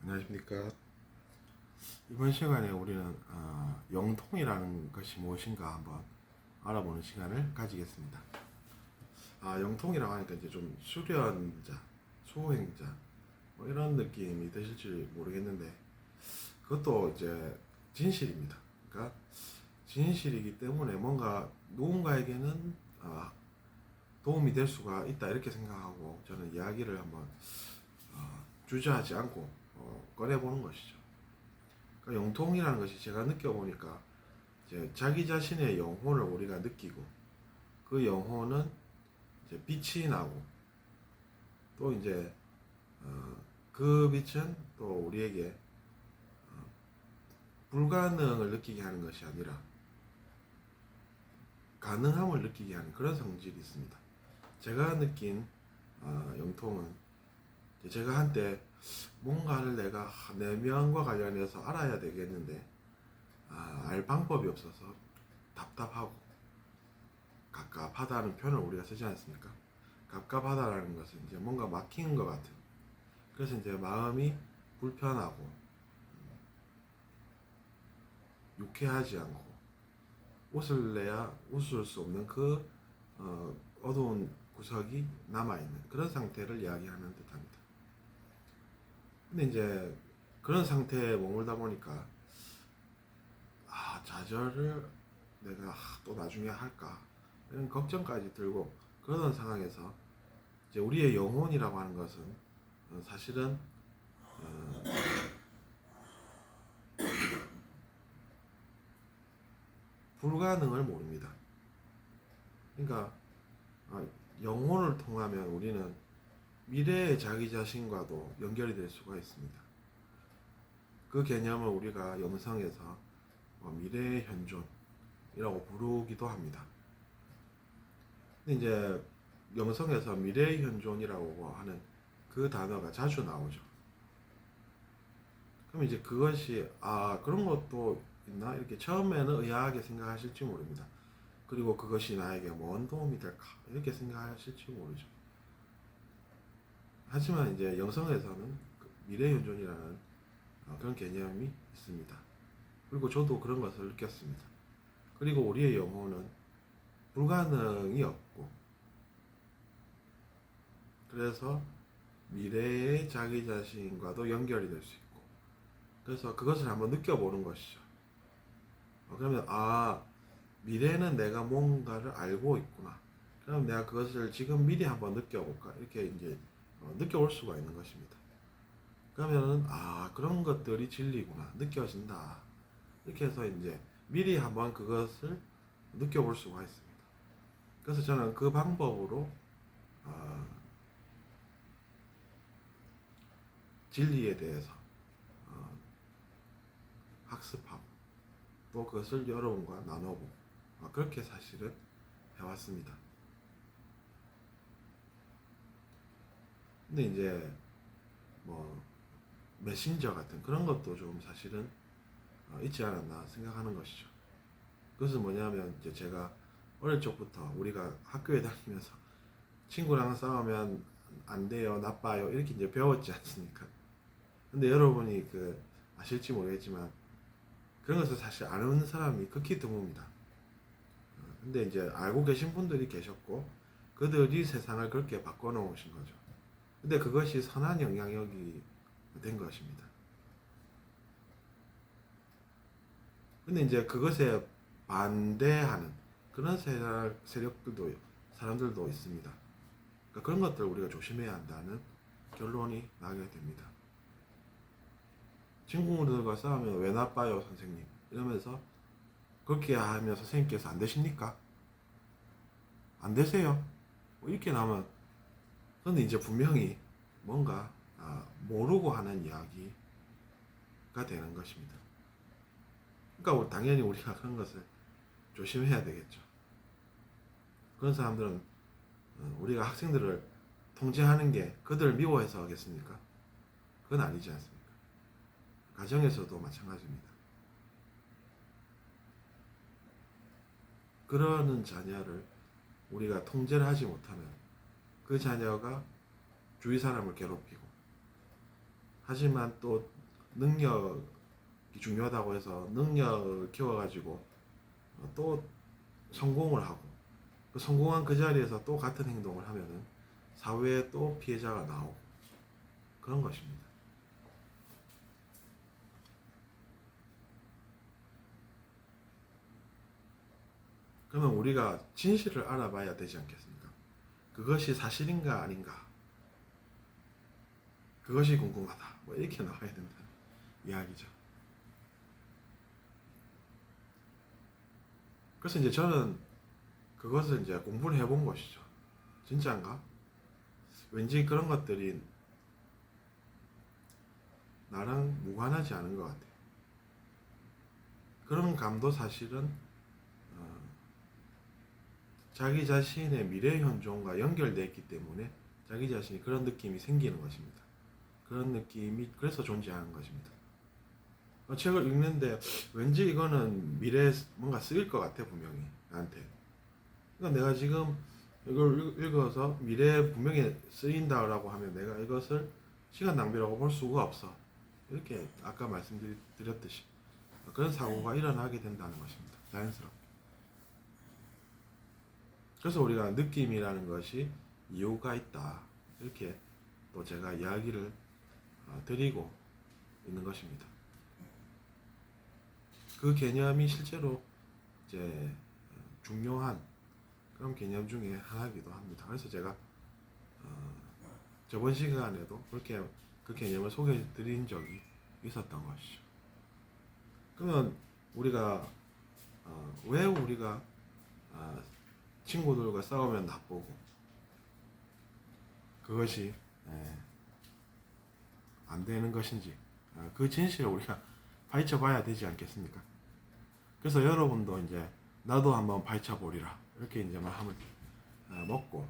안녕하십니까. 이번 시간에 우리는 영통이라는 것이 무엇인가 한번 알아보는 시간을 가지겠습니다. 영통이라고 하니까 이제 좀 수련자, 수행자 뭐 이런 느낌이 드실지 모르겠는데 그것도 이제 진실입니다. 그러니까 진실이기 때문에 뭔가 누군가에게는 도움이 될 수가 있다 이렇게 생각하고 저는 이야기를 한번 주저하지 않고 꺼내보는 것이죠. 그러니까 영통이라는 것이 제가 느껴보니까 이제 자기 자신의 영혼을 우리가 느끼고 그 영혼은 이제 빛이 나고 또 이제 그 빛은 또 우리에게 불가능을 느끼게 하는 것이 아니라 가능함을 느끼게 하는 그런 성질이 있습니다. 제가 느낀 영통은 제가 한때 뭔가를 내가 내면과 관련해서 알아야 되겠는데 알 방법이 없어서 답답하고 갑갑하다는 표현을 우리가 쓰지 않습니까? 갑갑하다라는 것은 이제 뭔가 막힌 것 같은, 그래서 이제 마음이 불편하고 유쾌하지 않고 웃을 내야 웃을 수 없는 그 어두운 구석이 남아있는 그런 상태를 이야기하는 듯합니다. 근데 이제 그런 상태에 머물다 보니까 좌절을 내가 또 나중에 할까 이런 걱정까지 들고 그러던 상황에서 이제 우리의 영혼이라고 하는 것은 사실은 불가능을 모릅니다. 그러니까 영혼을 통하면 우리는 미래의 자기 자신과도 연결이 될 수가 있습니다. 그 개념을 우리가 영성에서 미래의 현존이라고 부르기도 합니다. 근데 이제 영성에서 미래의 현존이라고 하는 그 단어가 자주 나오죠. 그럼 이제 그것이 그런 것도 있나 이렇게 처음에는 의아하게 생각하실지 모릅니다. 그리고 그것이 나에게 뭔 도움이 될까 이렇게 생각하실지 모르죠. 하지만 이제 영성에서는 미래 현존이라는 그런 개념이 있습니다. 그리고 저도 그런 것을 느꼈습니다. 그리고 우리의 영혼은 불가능이 없고 그래서 미래의 자기 자신과도 연결이 될 수 있고 그래서 그것을 한번 느껴보는 것이죠. 그러면 미래는 내가 뭔가를 알고 있구나. 그럼 내가 그것을 지금 미리 한번 느껴볼까 이렇게 이제 느껴볼 수가 있는 것입니다. 그러면은 그런 것들이 진리구나 느껴진다 이렇게 해서 이제 미리 한번 그것을 느껴볼 수가 있습니다. 그래서 저는 그 방법으로 진리에 대해서 학습하고 또 그것을 여러분과 나눠보고 그렇게 사실은 해왔습니다. 근데 이제 뭐 메신저 같은 그런 것도 좀 사실은 있지 않았나 생각하는 것이죠. 그것은 뭐냐면 이제 제가 어릴 적부터 우리가 학교에 다니면서 친구랑 싸우면 안 돼요, 나빠요 이렇게 이제 배웠지 않습니까? 근데 여러분이 아실지 모르겠지만 그런 것을 사실 아는 사람이 극히 드뭅니다. 근데 이제 알고 계신 분들이 계셨고 그들이 세상을 그렇게 바꿔놓으신 거죠. 근데 그것이 선한 영향력이 된 것입니다. 근데 이제 그것에 반대하는 그런 세력들도 사람들도 있습니다. 그러니까 그런 것들을 우리가 조심해야 한다는 결론이 나게 됩니다. 친구들과 싸우면 왜 나빠요 선생님 이러면서 그렇게 하면 선생님께서 안 되십니까? 안 되세요? 이렇게 나오면 근데 이제 분명히 뭔가 모르고 하는 이야기가 되는 것입니다. 그러니까 당연히 우리가 그런 것을 조심해야 되겠죠. 그런 사람들은 우리가 학생들을 통제하는 게 그들을 미워해서 하겠습니까? 그건 아니지 않습니까? 가정에서도 마찬가지입니다. 그러는 자녀를 우리가 통제를 하지 못하면 그 자녀가 주위 사람을 괴롭히고 하지만 또 능력이 중요하다고 해서 능력을 키워가지고 또 성공을 하고 그 성공한 그 자리에서 또 같은 행동을 하면은 사회에 또 피해자가 나오고 그런 것입니다. 그러면 우리가 진실을 알아봐야 되지 않겠습니까? 그것이 사실인가 아닌가? 그것이 궁금하다. 뭐 이렇게 나와야 된다는 이야기죠. 그래서 이제 저는 그것을 이제 공부를 해본 것이죠. 진짜인가? 왠지 그런 것들이 나랑 무관하지 않은 것 같아요. 그런 감도 사실은 자기 자신의 미래 현존과 연결되어 있기 때문에 자기 자신이 그런 느낌이 생기는 것입니다. 그런 느낌이 그래서 존재하는 것입니다. 책을 읽는데 왠지 이거는 미래에 뭔가 쓰일 것 같아 분명히 나한테. 그러니까 내가 지금 이걸 읽어서 미래에 분명히 쓰인다라고 하면 내가 이것을 시간 낭비라고 볼 수가 없어. 이렇게 아까 말씀드렸듯이 그런 사고가 일어나게 된다는 것입니다. 자연스럽게. 그래서 우리가 느낌이라는 것이 이유가 있다. 이렇게 또 제가 이야기를 드리고 있는 것입니다. 그 개념이 실제로 이제 중요한 그런 개념 중에 하나이기도 합니다. 그래서 제가 저번 시간에도 그렇게 그 개념을 소개해 드린 적이 있었던 것이죠. 그러면 우리가 왜 우리가 친구들과 싸우면 나쁘고 그것이 안 되는 것인지 그 진실을 우리가 파헤쳐 봐야 되지 않겠습니까? 그래서 여러분도 이제 나도 한번 파헤쳐 보리라 이렇게 이제 마음을 먹고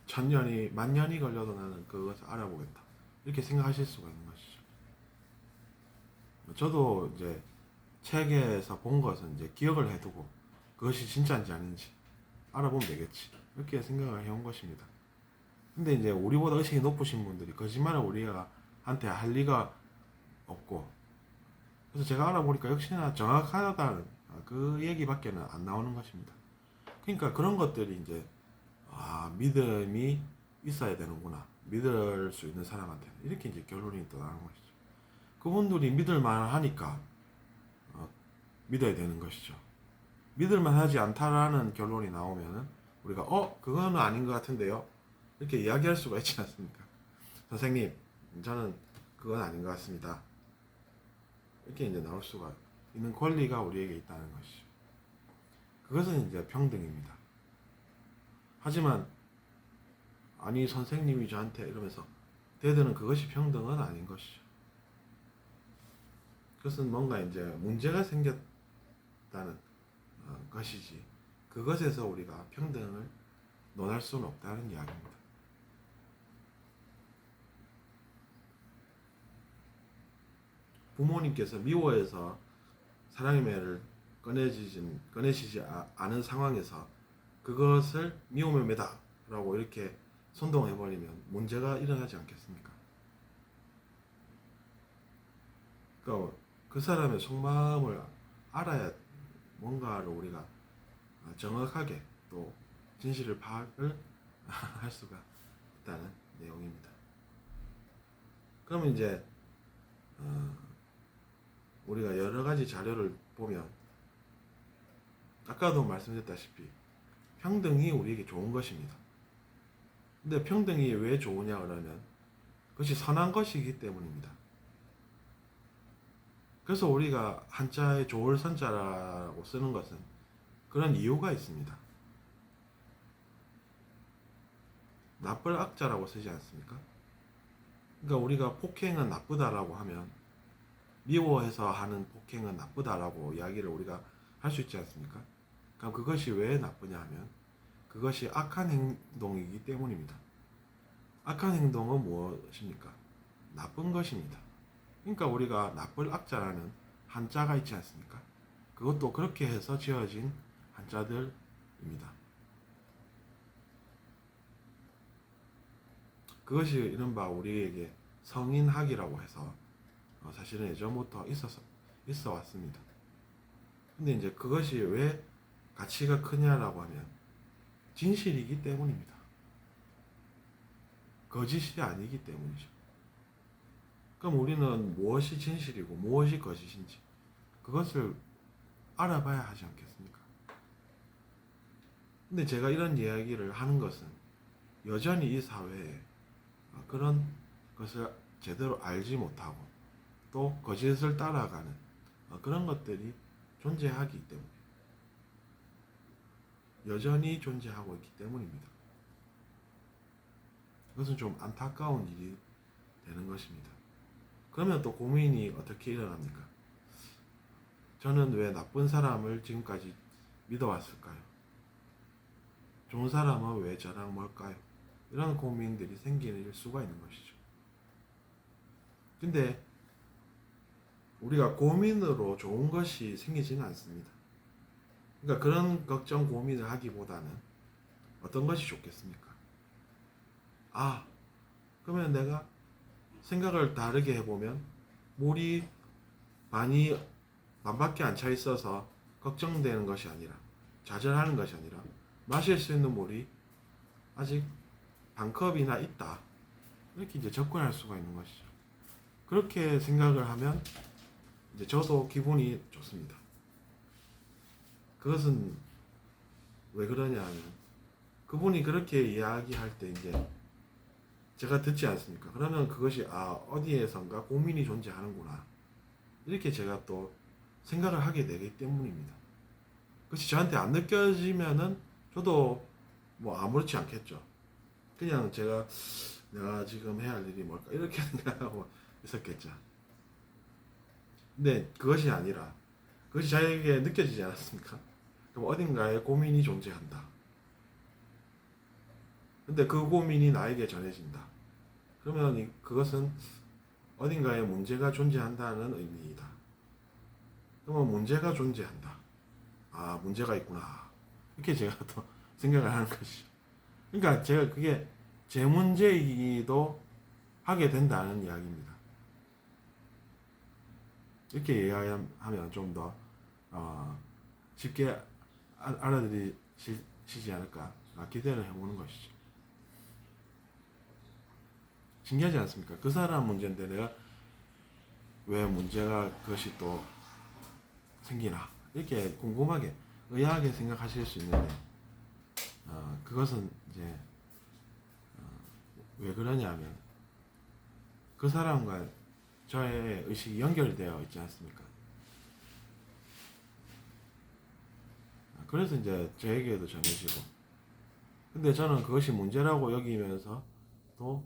천년이 만년이 걸려도 나는 그것을 알아보겠다 이렇게 생각하실 수가 있는 것이죠. 저도 이제 책에서 본 것은 이제 기억을 해두고 그것이 진짜인지 아닌지 알아보면 되겠지 이렇게 생각을 해온 것입니다. 근데 이제 우리보다 의식이 높으신 분들이 거짓말을 우리가 한테 할 리가 없고 그래서 제가 알아보니까 역시나 정확하다는 그 얘기밖에는 안 나오는 것입니다. 그러니까 그런 것들이 이제 믿음이 있어야 되는구나 믿을 수 있는 사람한테는 이렇게 이제 결론이 또 나오는 것이죠. 그분들이 믿을만 하니까 믿어야 되는 것이죠. 믿을만 하지 않다라는 결론이 나오면은 우리가 그거는 아닌 것 같은데요 이렇게 이야기할 수가 있지 않습니까? 선생님 저는 그건 아닌 것 같습니다 이렇게 이제 나올 수가 있는 권리가 우리에게 있다는 것이죠. 그것은 이제 평등입니다. 하지만 아니 선생님이 저한테 이러면서 대드는 그것이 평등은 아닌 것이죠. 그것은 뭔가 이제 문제가 생겼다는 것이지 그것에서 우리가 평등을 논할 수는 없다는 이야기입니다. 부모님께서 미워해서 사랑의 매를 꺼내시지 않은 상황에서 그것을 미움의 매다 라고 이렇게 선동해버리면 문제가 일어나지 않겠습니까? 그러니까 그 사람의 속마음을 알아야 뭔가를 우리가 정확하게 또 진실을 파악을 할 수가 있다는 내용입니다. 그러면 이제 우리가 여러 가지 자료를 보면 아까도 말씀드렸다시피 평등이 우리에게 좋은 것입니다. 근데 평등이 왜 좋으냐 그러면 그것이 선한 것이기 때문입니다. 그래서 우리가 한자에 좋을 선자라고 쓰는 것은 그런 이유가 있습니다. 나쁠 악자라고 쓰지 않습니까? 그러니까 우리가 폭행은 나쁘다라고 하면 미워해서 하는 폭행은 나쁘다라고 이야기를 우리가 할 수 있지 않습니까? 그럼 그것이 왜 나쁘냐 하면 그것이 악한 행동이기 때문입니다. 악한 행동은 무엇입니까? 나쁜 것입니다. 그러니까 우리가 나쁠 악자라는 한자가 있지 않습니까? 그것도 그렇게 해서 지어진 한자들입니다. 그것이 이른바 우리에게 성인학이라고 해서 사실은 예전부터 있어 왔습니다. 근데 이제 그것이 왜 가치가 크냐라고 하면 진실이기 때문입니다. 거짓이 아니기 때문이죠. 그럼 우리는 무엇이 진실이고 무엇이 거짓인지 그것을 알아봐야 하지 않겠습니까? 근데 제가 이런 이야기를 하는 것은 여전히 이 사회에 그런 것을 제대로 알지 못하고 또 거짓을 따라가는 그런 것들이 존재하기 때문에 여전히 존재하고 있기 때문입니다. 그것은 좀 안타까운 일이 되는 것입니다. 그러면 또 고민이 어떻게 일어납니까? 저는 왜 나쁜 사람을 지금까지 믿어왔을까요? 좋은 사람은 왜 저랑 멀까요? 이런 고민들이 생길 수가 있는 것이죠. 근데 우리가 고민으로 좋은 것이 생기지는 않습니다. 그러니까 그런 걱정 고민을 하기보다는 어떤 것이 좋겠습니까? 그러면 내가 생각을 다르게 해보면 물이 반밖에 안 차 있어서 걱정되는 것이 아니라 좌절하는 것이 아니라 마실 수 있는 물이 아직 반컵이나 있다. 이렇게 이제 접근할 수가 있는 것이죠. 그렇게 생각을 하면 이제 저도 기분이 좋습니다. 그것은 왜 그러냐 하면 그분이 그렇게 이야기할 때 이제 제가 듣지 않습니까? 그러면 그것이 어디에선가 고민이 존재하는구나. 이렇게 제가 또 생각을 하게 되기 때문입니다. 그것이 저한테 안 느껴지면은 저도 뭐 아무렇지 않겠죠. 그냥 내가 지금 해야 할 일이 뭘까 이렇게 생각하고 있었겠죠. 근데 그것이 아니라 그것이 저에게 느껴지지 않았습니까? 그럼 어딘가에 고민이 존재한다. 근데 그 고민이 나에게 전해진다. 그러면 그것은 어딘가에 문제가 존재한다는 의미이다. 그러면 문제가 존재한다. 문제가 있구나. 이렇게 제가 또 생각을 하는 것이죠. 그러니까 제가 그게 제 문제이기도 하게 된다는 이야기입니다. 이렇게 이야기하면 좀 더 쉽게 알아들으시지 않을까 기대를 해보는 것이죠. 신기하지 않습니까? 그 사람 문제인데 내가 왜 문제가 그것이 또 생기나 이렇게 궁금하게 의아하게 생각하실 수 있는데 그것은 이제 왜 그러냐면 그 사람과 저의 의식이 연결되어 있지 않습니까? 그래서 이제 저에게도 전해지고 근데 저는 그것이 문제라고 여기면서 또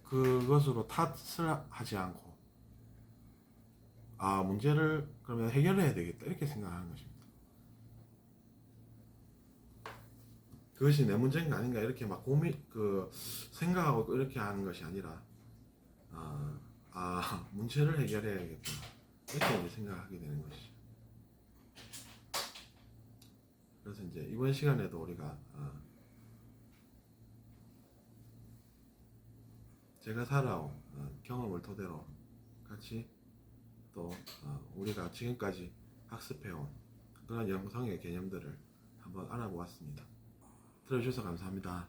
그것으로 탓을 하지 않고 문제를 그러면 해결해야 되겠다 이렇게 생각하는 것입니다. 그것이 내 문제인가 아닌가 이렇게 막 생각하고 이렇게 하는 것이 아니라 문제를 해결해야겠다 이렇게 이제 생각하게 되는 것이죠. 그래서 이제 이번 시간에도 우리가 제가 살아온 경험을 토대로 같이 또 우리가 지금까지 학습해온 그런 영성의 개념들을 한번 알아보았습니다. 들어주셔서 감사합니다.